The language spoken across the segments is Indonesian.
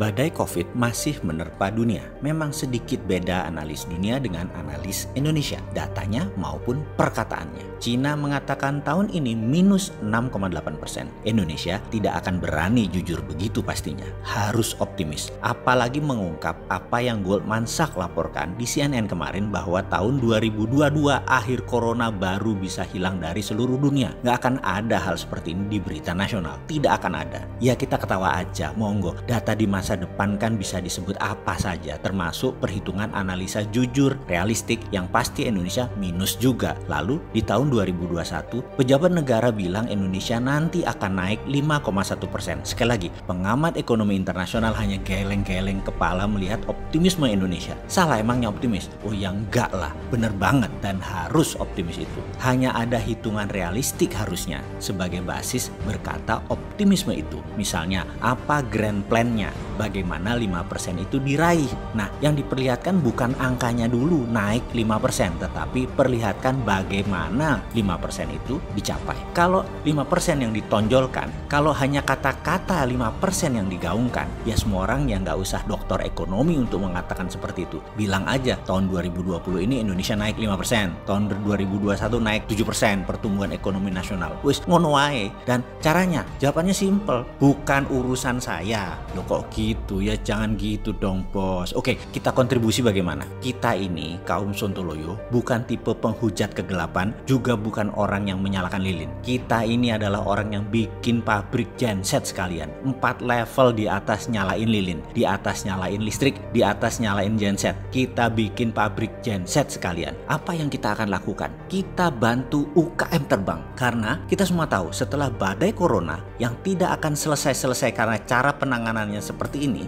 Badai COVID masih menerpa dunia. Memang sedikit beda analis dunia dengan analis Indonesia, datanya maupun perkataannya. Cina mengatakan tahun ini minus 6,8%. Indonesia tidak akan berani jujur begitu pastinya. Harus optimis. Apalagi mengungkap apa yang Goldman Sachs laporkan di CNN kemarin bahwa tahun 2022 akhir corona baru bisa hilang dari seluruh dunia. Nggak akan ada hal seperti ini di berita nasional. Tidak akan ada. Ya kita ketawa aja, monggo. Data di masa depan kan bisa disebut apa saja, termasuk perhitungan analisa jujur, realistik, yang pasti Indonesia minus juga. Lalu di tahun 2021, pejabat negara bilang Indonesia nanti akan naik 5,1%. Sekali lagi, pengamat ekonomi internasional hanya geleng-geleng kepala melihat optimisme Indonesia. Salah emangnya optimis? Oh ya enggak lah, bener banget dan harus optimis itu. Hanya ada hitungan realistik harusnya sebagai basis berkata optimisme itu. Misalnya, apa grand plan-nya? Bagaimana 5% itu diraih? Nah, yang diperlihatkan bukan angkanya dulu naik 5%, tetapi perlihatkan bagaimana 5% itu dicapai. Kalau 5% yang ditonjolkan, kalau hanya kata-kata 5% yang digaungkan, ya semua orang yang nggak usah doktor ekonomi untuk mengatakan seperti itu. Bilang aja, tahun 2020 ini Indonesia naik 5%, tahun 2021 naik 7% pertumbuhan ekonomi nasional. Wis ngono wae. Dan caranya, jawabannya simple, bukan urusan saya. Loh kok gitu ya, jangan gitu dong bos. Oke, kita kontribusi bagaimana? Kita ini kaum Sontoloyo bukan tipe penghujat kegelapan, juga bukan orang yang menyalakan lilin. Kita ini adalah orang yang bikin pabrik genset sekalian. 4 level di atas nyalain lilin, di atas nyalain listrik, di atas nyalain genset. Kita bikin pabrik genset sekalian. Apa yang kita akan lakukan? Kita bantu UKM terbang. Karena kita semua tahu setelah badai corona yang tidak akan selesai-selesai karena cara penanganannya seperti ini.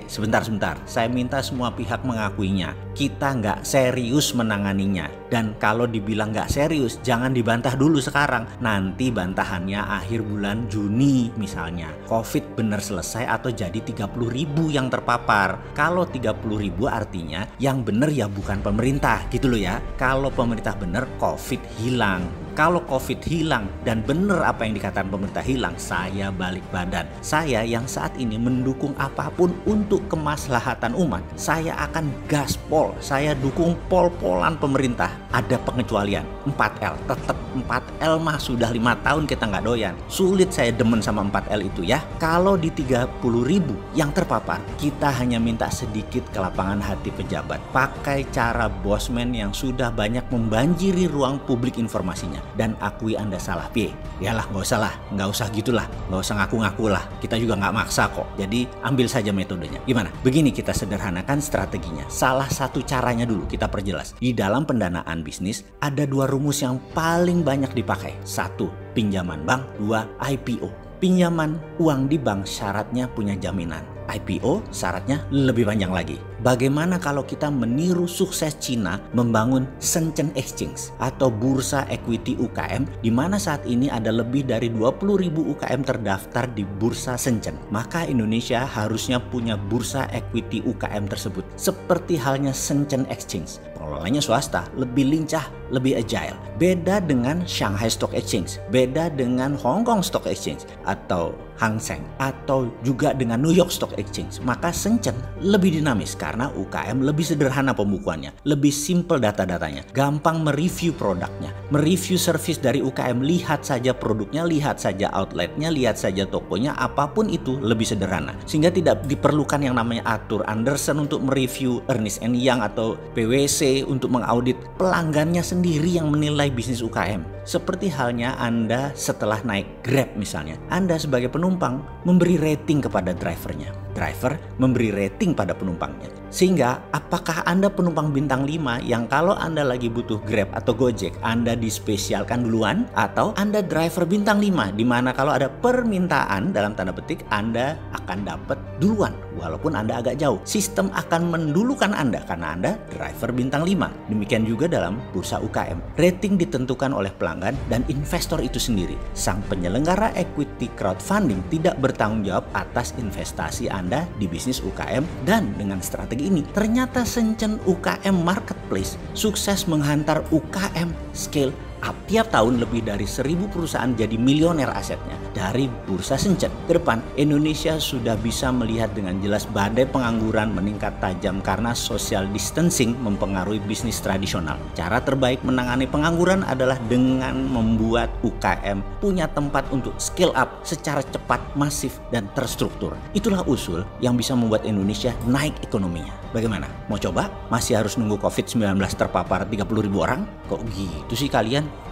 Sebentar. Saya minta semua pihak mengakuinya. Kita nggak serius menanganinya. Dan kalau dibilang nggak serius, jangan dibantah dulu sekarang. Nanti bantahannya akhir bulan Juni misalnya. COVID bener selesai atau jadi 30.000 yang terpapar. Kalau 30.000 artinya yang bener ya bukan pemerintah gitu loh ya. Kalau pemerintah bener, COVID hilang. Kalau COVID hilang dan benar apa yang dikatakan pemerintah hilang, saya balik badan. Saya yang saat ini mendukung apapun untuk kemaslahatan umat. Saya akan gaspol, saya dukung pol-polan pemerintah. Ada pengecualian, 4L. Tetap 4L mah sudah 5 tahun kita nggak doyan. Sulit saya demen sama 4L itu ya. Kalau di 30.000 yang terpapar, kita hanya minta sedikit kelapangan hati pejabat. Pakai cara bosman yang sudah banyak membanjiri ruang publik informasinya. Dan akui Anda salah, yalah nggak usah gitulah, nggak usah ngaku-ngaku lah, kita juga nggak maksa kok. Jadi ambil saja metodenya. Gimana? Begini kita sederhanakan strateginya. Salah satu caranya dulu kita perjelas. Di dalam pendanaan bisnis ada 2 rumus yang paling banyak dipakai. 1, pinjaman bank. 2, IPO. Pinjaman uang di bank syaratnya punya jaminan. IPO syaratnya lebih panjang lagi. Bagaimana kalau kita meniru sukses Cina membangun Shenzhen Exchange atau bursa equity UKM, di mana saat ini ada lebih dari 20.000 UKM terdaftar di bursa Shenzhen. Maka Indonesia harusnya punya bursa equity UKM tersebut. Seperti halnya Shenzhen Exchange. Pengelolanya swasta, lebih lincah, lebih agile. Beda dengan Shanghai Stock Exchange, beda dengan Hong Kong Stock Exchange atau Hang Seng, atau juga dengan New York Stock Exchange. Maka Shenzhen lebih dinamis karena UKM lebih sederhana pembukuannya, lebih simple data-datanya, gampang mereview produknya, mereview service dari UKM. Lihat saja produknya, lihat saja outletnya, lihat saja tokonya, apapun itu lebih sederhana. Sehingga tidak diperlukan yang namanya Arthur Andersen untuk mereview, Ernst & Young atau PwC untuk mengaudit. Pelanggannya sendiri yang menilai bisnis UKM. Seperti halnya Anda setelah naik Grab misalnya, Anda sebagai penumpang memberi rating kepada drivernya. Driver memberi rating pada penumpangnya. Sehingga apakah Anda penumpang bintang 5 yang kalau Anda lagi butuh Grab atau Gojek, Anda dispesialkan duluan, atau Anda driver bintang 5 di mana kalau ada permintaan dalam tanda petik Anda akan dapat duluan walaupun Anda agak jauh. Sistem akan mendulukan Anda karena Anda driver bintang 5. Demikian juga dalam bursa UKM. Rating ditentukan oleh pelanggan dan investor itu sendiri. Sang penyelenggara equity crowdfunding tidak bertanggung jawab atas investasi Anda di bisnis UKM. Dan dengan strategi ini ternyata Shenzhen UKM Marketplace sukses menghantar UKM scale up. Tiap tahun lebih dari 1.000 perusahaan jadi milioner asetnya dari bursa Shenzhen. Ke depan, Indonesia sudah bisa melihat dengan jelas badai pengangguran meningkat tajam karena social distancing mempengaruhi bisnis tradisional. Cara terbaik menangani pengangguran adalah dengan membuat UKM punya tempat untuk scale up secara cepat, masif, dan terstruktur. Itulah usul yang bisa membuat Indonesia naik ekonominya. Bagaimana? Mau coba? Masih harus nunggu COVID-19 terpapar 30.000 orang? Kok gitu sih kalian?